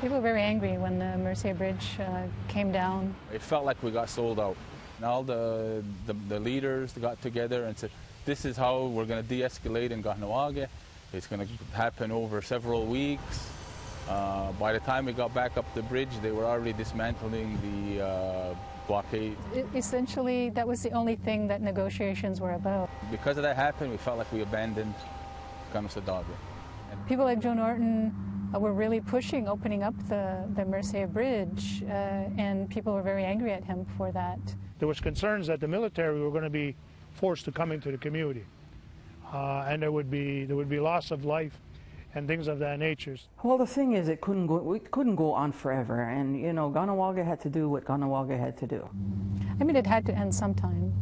People were very angry when the Mercier Bridge came down. It felt like we got sold out. And all the leaders got together and said, this is how we're going to de-escalate in Kahnawake. It's going to happen over several weeks. By the time we got back up the bridge, they were already dismantling the blockade. Essentially, that was the only thing that negotiations were about. Because of that happened, we felt like we abandoned Kahnawake. People like Joe Norton were really pushing opening up the Mercier Bridge, and people were very angry at him for that. There was concerns that the military were going to be forced to come into the community, and there would be loss of life and things of that nature. Well, the thing is, it couldn't go on forever, and you know, Kahnawake had to do what Kahnawake had to do. I mean, it had to end sometime,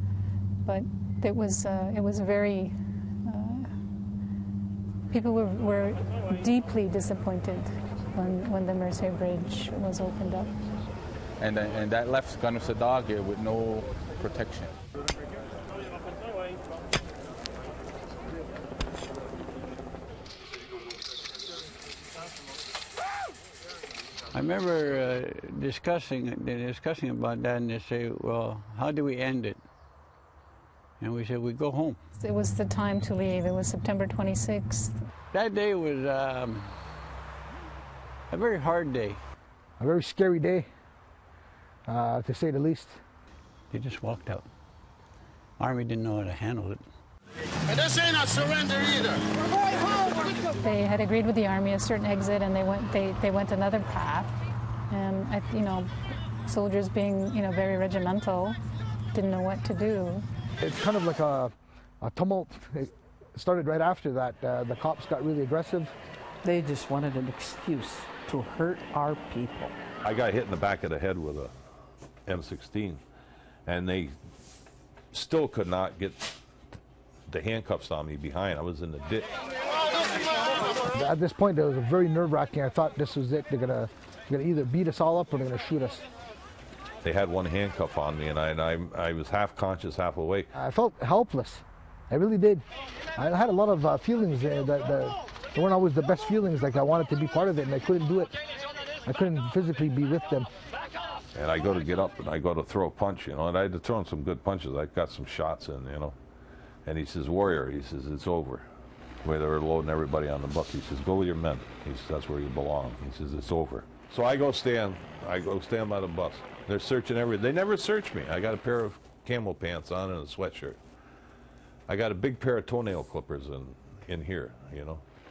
but it was very. People were deeply disappointed when the Mercier Bridge was opened up. And that left Kahnawake with no protection. I remember discussing about that, and they say, well, how do we end it? And we said, we go home. It was the time to leave. It was September 26th. That day was a very hard day. A very scary day, to say the least. They just walked out. Army didn't know how to handle it. And this ain't a surrender either. We're going home. They had agreed with the Army a certain exit, and they went another path. And soldiers being very regimental, didn't know what to do. It's kind of like a tumult. It started right after that. The cops got really aggressive. They just wanted an excuse to hurt our people. I got hit in the back of the head with a M16, and they still could not get the handcuffs on me behind. I was in the ditch. At this point, it was very nerve-wracking. I thought this was it. They're gonna either beat us all up or they're gonna shoot us. They had one handcuff on me, and I was half conscious, half awake. I felt helpless. I really did. I had a lot of feelings that weren't always the best feelings. Like I wanted to be part of it, and I couldn't do it. I couldn't physically be with them. And I go to get up, and I go to throw a punch, and I had to throw in some good punches. I got some shots in, And he says, "Warrior," he says, "it's over." Where they were loading everybody on the bus, he says, "Go with your men." He says, "That's where you belong." He says, "It's over." So I go stand by the bus. They're searching everything. They never search me. I got a pair of camel pants on and a sweatshirt. I got a big pair of toenail clippers in here,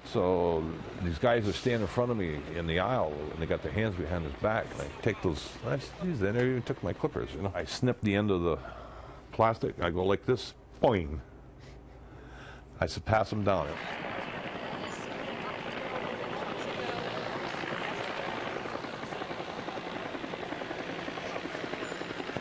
So these guys are standing in front of me in the aisle, and they got their hands behind his back. And I take those, geez, they never even took my clippers, I snip the end of the plastic. I go like this, boing. I said, pass them down.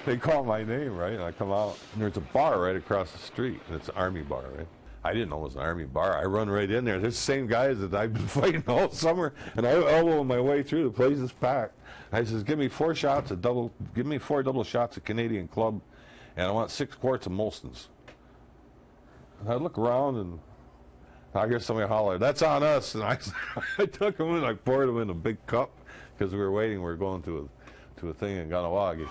They call my name, right? And I come out, and there's a bar right across the street. And it's an Army bar, right? I didn't know it was an Army bar. I run right in there. There's the same guys that I've been fighting all summer, and I elbow my way through. The place is packed. I says, give me 4 double shots of Canadian Club, and I want 6 quarts of Molson's. And I look around, and I hear somebody holler, "That's on us!" And I took them and I poured them in a big cup because we were waiting. We were going to a thing in Kahnawake.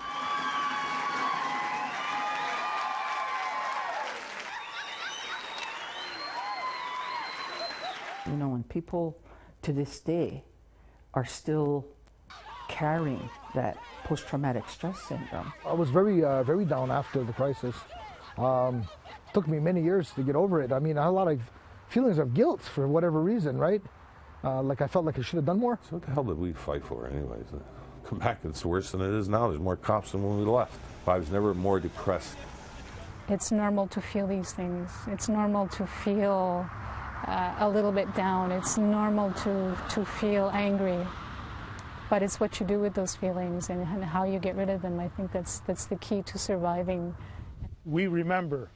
When people to this day are still carrying that post-traumatic stress syndrome. I was very down after the crisis. Took me many years to get over it. I mean, I had a lot of feelings of guilt for whatever reason, right? Like I felt like I should have done more. So what the hell did we fight for anyways? Come back, it's worse than it is now. There's more cops than when we left. I was never more depressed. It's normal to feel these things. It's normal to feel a little bit down. It's normal to feel angry. But it's what you do with those feelings and how you get rid of them. I think that's the key to surviving. We remember,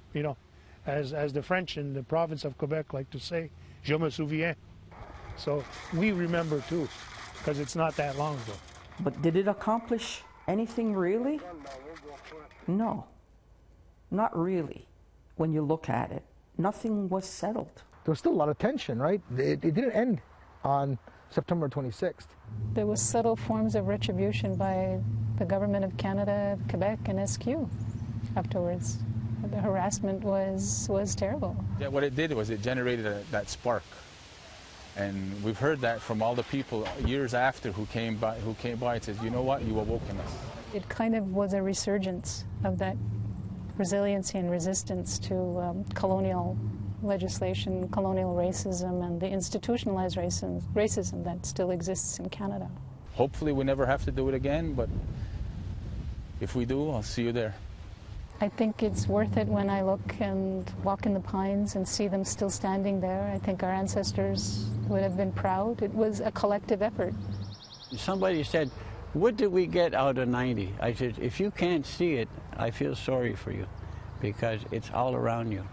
as the French in the province of Quebec like to say, "Je me souviens." So we remember too, because it's not that long ago. But did it accomplish anything really? No, not really. When you look at it, nothing was settled. There was still a lot of tension, right? It didn't end on September 26th. There was subtle forms of retribution by the government of Canada, Quebec, and SQ afterwards. The harassment was terrible. Yeah, what it did was it generated that spark. And we've heard that from all the people years after who came by and says, you know what, you awoken us. It kind of was a resurgence of that resiliency and resistance to colonial legislation, colonial racism, and the institutionalized racism that still exists in Canada. Hopefully we never have to do it again, but if we do, I'll see you there. I think it's worth it when I look and walk in the pines and see them still standing there. I think our ancestors would have been proud. It was a collective effort. Somebody said, what did we get out of 90? I said, if you can't see it, I feel sorry for you because it's all around you.